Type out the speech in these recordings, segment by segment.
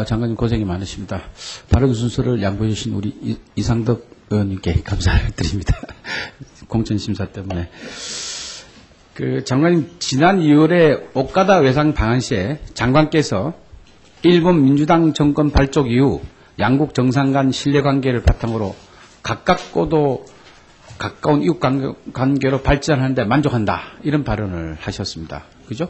장관님 고생이 많으십니다. 바른 순서를 양보해 주신 우리 이상덕 의원님께 감사를 드립니다. 공천심사 때문에. 장관님, 지난 2월에 오카다 외상 방한 시에 장관께서 일본 민주당 정권 발족 이후 양국 정상 간 신뢰관계를 바탕으로 가깝고도 가까운 이웃 관계로 발전하는 데 만족한다. 이런 발언을 하셨습니다. 그죠?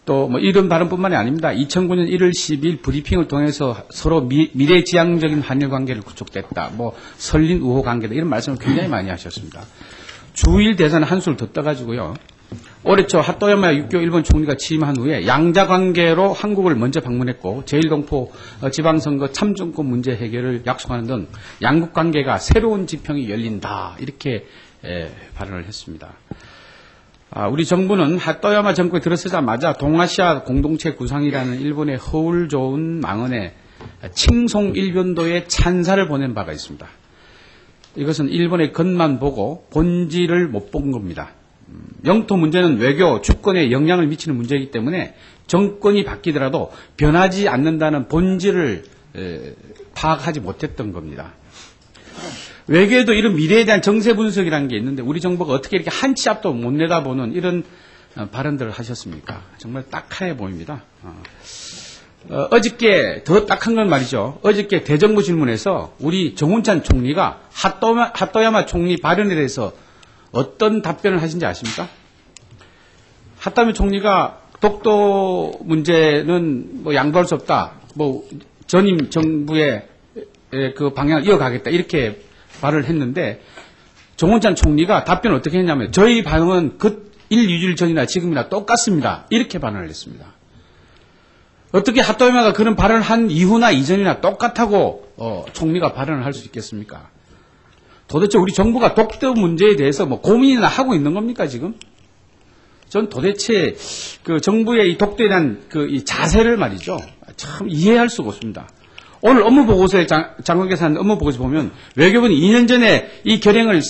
또 이런 발언뿐만이 아닙니다. 2009년 1월 12일 브리핑을 통해서 서로 미래지향적인 한일 관계를 구축됐다. 설린 우호 관계다. 이런 말씀을 굉장히 많이 하셨습니다. 주일 대선 한술 더 떠가지고요. 올해 초 하토야마 육교 일본 총리가 취임한 후에 양자 관계로 한국을 먼저 방문했고 제1동포 지방선거 참정권 문제 해결을 약속하는 등 양국 관계가 새로운 지평이 열린다. 이렇게 발언을 했습니다. 우리 정부는 하토야마 정권이 들어서자마자 동아시아 공동체 구상이라는 일본의 허울 좋은 망언에 칭송 일변도에 찬사를 보낸 바가 있습니다. 이것은 일본의 겉만 보고 본질을 못 본 겁니다. 영토 문제는 외교, 주권에 영향을 미치는 문제이기 때문에 정권이 바뀌더라도 변하지 않는다는 본질을 파악하지 못했던 겁니다. 외교에도 이런 미래에 대한 정세 분석이라는 게 있는데 우리 정부가 어떻게 이렇게 한 치 앞도 못 내다보는 이런 발언들을 하셨습니까? 정말 딱하해 보입니다. 어저께 더 딱한 건 말이죠. 어저께 대정부 질문에서 우리 정운찬 총리가 하토야마 총리 발언에 대해서 어떤 답변을 하신지 아십니까? 하토야마 총리가 독도 문제는 양보할 수 없다. 전임 정부의 그 방향을 이어가겠다. 이렇게 말을 했는데 정운찬 총리가 답변을 어떻게 했냐면 저희 반응은 1, 2일 전이나 지금이나 똑같습니다. 이렇게 발언을 했습니다. 어떻게 하토야마가 그런 발언을 한 이후나 이전이나 똑같다고 총리가 발언을 할 수 있겠습니까? 도대체 우리 정부가 독도 문제에 대해서 고민이나 하고 있는 겁니까, 지금? 전 도대체 그 정부의 이 독도에 대한 이 자세를 말이죠. 참 이해할 수가 없습니다. 오늘 업무보고서에 장관께서 한 업무보고서 보면 외교부는 2년 전에 이 결행을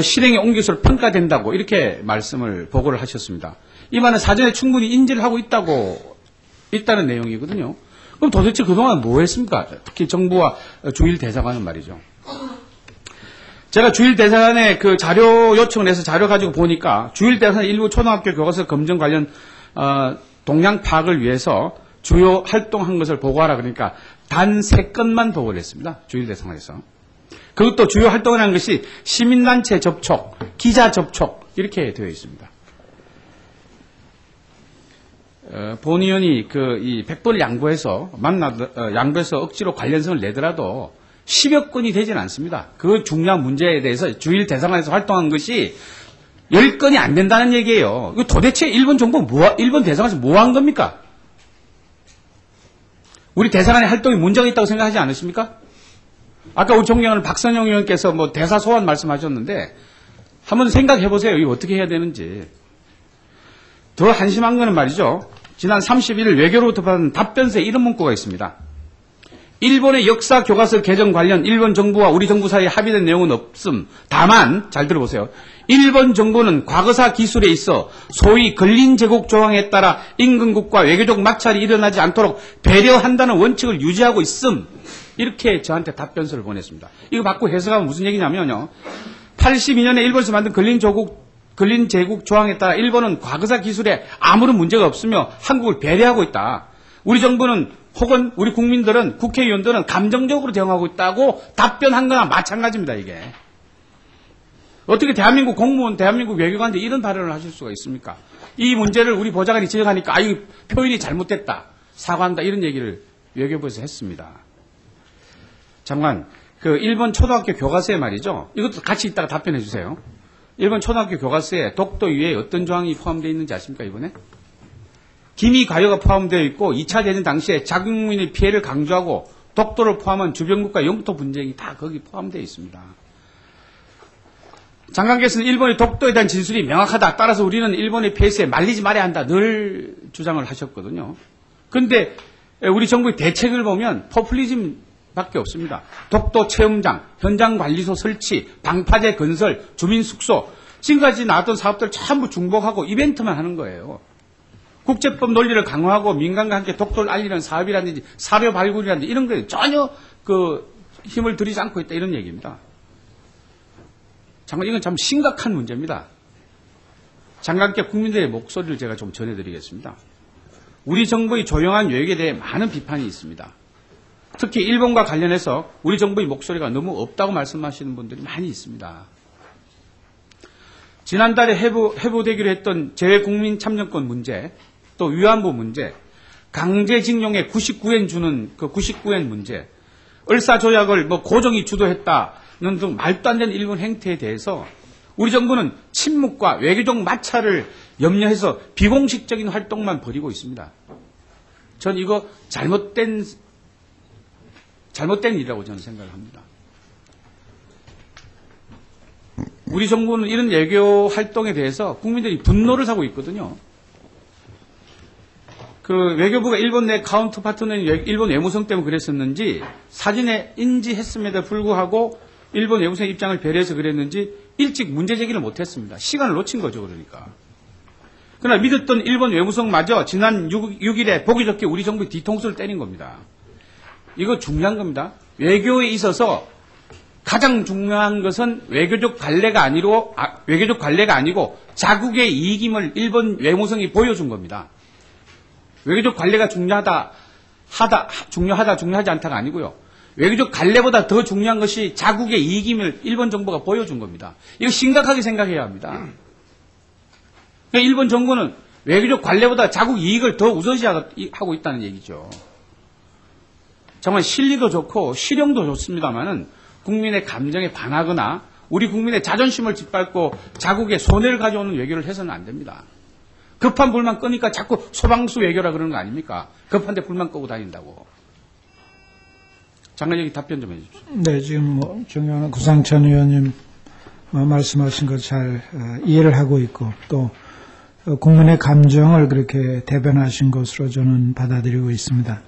실행에 옮길 것으로 평가된다고 이렇게 말씀을 보고를 하셨습니다. 이 말은 사전에 충분히 인지를 하고 있다는 내용이거든요. 그럼 도대체 그동안 뭐 했습니까? 특히 정부와 주일 대사관은 말이죠. 제가 주일 대사관에 그 자료 요청을 해서 자료 가지고 보니까 주일 대사관 일부 초등학교 교과서 검정 관련 동향 파악을 위해서 주요 활동한 것을 보고하라 그러니까 단 3건만 보고를 했습니다. 주일 대사관에서. 그것도 주요 활동을 한 것이 시민단체 접촉, 기자 접촉 이렇게 되어 있습니다. 본 의원이 이 100불 양보해서 양보해서 억지로 관련성을 내더라도 10여 건이 되지는 않습니다. 그 중요한 문제에 대해서 주일 대사관에서 활동한 것이 10건이 안 된다는 얘기예요. 도대체 일본 정부 일본 대사관에서 뭐 한 겁니까? 우리 대사관의 활동에 문제가 있다고 생각하지 않으십니까? 아까 우리 존경하는 박선영 의원께서 대사 소환 말씀하셨는데 한번 생각해 보세요. 이거 어떻게 해야 되는지. 더 한심한 거는 말이죠. 지난 31일 외교로부터 받은 답변서에 이런 문구가 있습니다. 일본의 역사 교과서 개정 관련 일본 정부와 우리 정부 사이에 합의된 내용은 없음. 다만 잘 들어보세요. 일본 정부는 과거사 기술에 있어 소위 근린 제국 조항에 따라 인근국과 외교적 마찰이 일어나지 않도록 배려한다는 원칙을 유지하고 있음. 이렇게 저한테 답변서를 보냈습니다. 이거 받고 해석하면 무슨 얘기냐면요. 82년에 일본에서 만든 근린 제국 조항에 따라 일본은 과거사 기술에 아무런 문제가 없으며 한국을 배려하고 있다. 우리 정부는 혹은 우리 국민들은 국회의원들은 감정적으로 대응하고 있다고 답변한 거나 마찬가지입니다. 이게. 어떻게 대한민국 공무원, 대한민국 외교관한테 이런 발언을 하실 수가 있습니까? 이 문제를 우리 보좌관이 지적하니까 이 표현이 잘못됐다. 사과한다. 이런 얘기를 외교부에서 했습니다. 장관, 일본 초등학교 교과서에 말이죠. 이것도 같이 이따가 답변해 주세요. 일본 초등학교 교과서에 독도 위에 어떤 조항이 포함되어 있는지 아십니까, 이번에? 기미 가요가 포함되어 있고 2차 대전 당시에 자국민의 피해를 강조하고 독도를 포함한 주변국가 영토 분쟁이 다 거기 포함되어 있습니다. 장관께서는 일본의 독도에 대한 진술이 명확하다. 따라서 우리는 일본의 폐쇄에 말리지 말아야 한다. 늘 주장을 하셨거든요. 그런데 우리 정부의 대책을 보면 포퓰리즘밖에 없습니다. 독도 체험장, 현장관리소 설치, 방파제 건설, 주민숙소 지금까지 나왔던 사업들 전부 중복하고 이벤트만 하는 거예요. 국제법 논리를 강화하고 민간과 함께 독도를 알리는 사업이라든지 사료 발굴이라든지 이런 거에 전혀 힘을 들이지 않고 있다 이런 얘기입니다. 장관, 이건 참 심각한 문제입니다. 장관께 국민들의 목소리를 제가 좀 전해드리겠습니다. 우리 정부의 조용한 외교에 대해 많은 비판이 있습니다. 특히 일본과 관련해서 우리 정부의 목소리가 너무 없다고 말씀하시는 분들이 많이 있습니다. 지난달에 회부되기로 했던 재외국민 참정권 문제, 또 위안부 문제, 강제징용에 99엔 주는 그 99엔 문제, 을사조약을 고종이 주도했다는 등 말도 안 되는 일본 행태에 대해서 우리 정부는 침묵과 외교적 마찰을 염려해서 비공식적인 활동만 벌이고 있습니다. 전 이거 잘못된 일이라고 저는 생각을 합니다. 우리 정부는 이런 외교 활동에 대해서 국민들이 분노를 사고 있거든요. 외교부가 일본 내 카운터 파트너인 일본 외무성 때문에 그랬었는지 사진에 인지했음에도 불구하고 일본 외무성 입장을 배려해서 그랬는지 일찍 문제 제기를 못했습니다. 시간을 놓친 거죠, 그러니까. 그러나 믿었던 일본 외무성마저 지난 6일에 보기 좋게 우리 정부의 뒤통수를 때린 겁니다. 이거 중요한 겁니다. 외교에 있어서 가장 중요한 것은 외교적 관례가 아니고 자국의 이익임을 일본 외무성이 보여준 겁니다. 외교적 관례가 중요하지 않다가 아니고요. 외교적 관례보다 더 중요한 것이 자국의 이익임을 일본 정부가 보여준 겁니다. 이거 심각하게 생각해야 합니다. 그러니까 일본 정부는 외교적 관례보다 자국 이익을 더 우선시하고 있다는 얘기죠. 정말 실리도 좋고 실용도 좋습니다만은 국민의 감정에 반하거나 우리 국민의 자존심을 짓밟고 자국의 손해를 가져오는 외교를 해서는 안 됩니다. 급한 불만 끄니까 자꾸 소방수 외교라 그러는 거 아닙니까? 급한데 불만 끄고 다닌다고. 장관 여기 답변 좀 해주십시오. 네, 지금 존경하는 구상천 의원님 말씀하신 것 잘 이해를 하고 있고 또 국민의 감정을 그렇게 대변하신 것으로 저는 받아들이고 있습니다.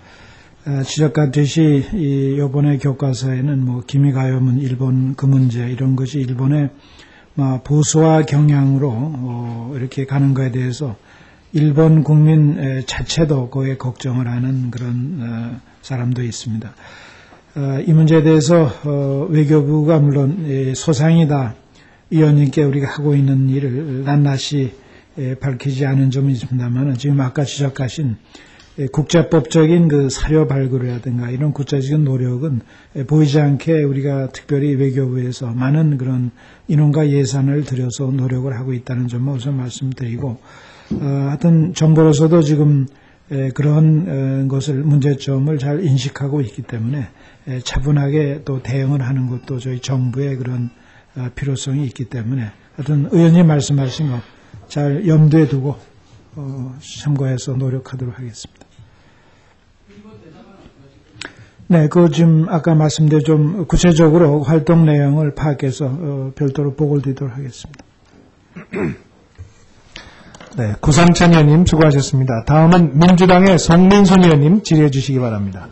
지적하듯이 이번에 교과서에는 기미가요문 일본 그 문제 이런 것이 일본의 보수화 경향으로 이렇게 가는 것에 대해서 일본 국민 자체도 거기에 걱정을 하는 그런 사람도 있습니다. 이 문제에 대해서 외교부가 물론 소상이다 의원님께 우리가 하고 있는 일을 낱낱이 밝히지 않은 점이 있습니다만 지금 아까 지적하신 국제법적인 그 사료 발굴이라든가 이런 구체적인 노력은 보이지 않게 우리가 특별히 외교부에서 많은 그런 인원과 예산을 들여서 노력을 하고 있다는 점을 우선 말씀드리고 하여튼 정부로서도 지금 그런 것을 문제점을 잘 인식하고 있기 때문에 차분하게 또 대응을 하는 것도 저희 정부의 그런 필요성이 있기 때문에 하여튼 의원님 말씀하신 거 잘 염두에 두고 참고해서 노력하도록 하겠습니다. 네, 지금 아까 말씀드린 좀 구체적으로 활동 내용을 파악해서 별도로 보고를 드리도록 하겠습니다. 네, 구상찬 의원님 수고하셨습니다. 다음은 민주당의 송민순 의원님 질의해 주시기 바랍니다.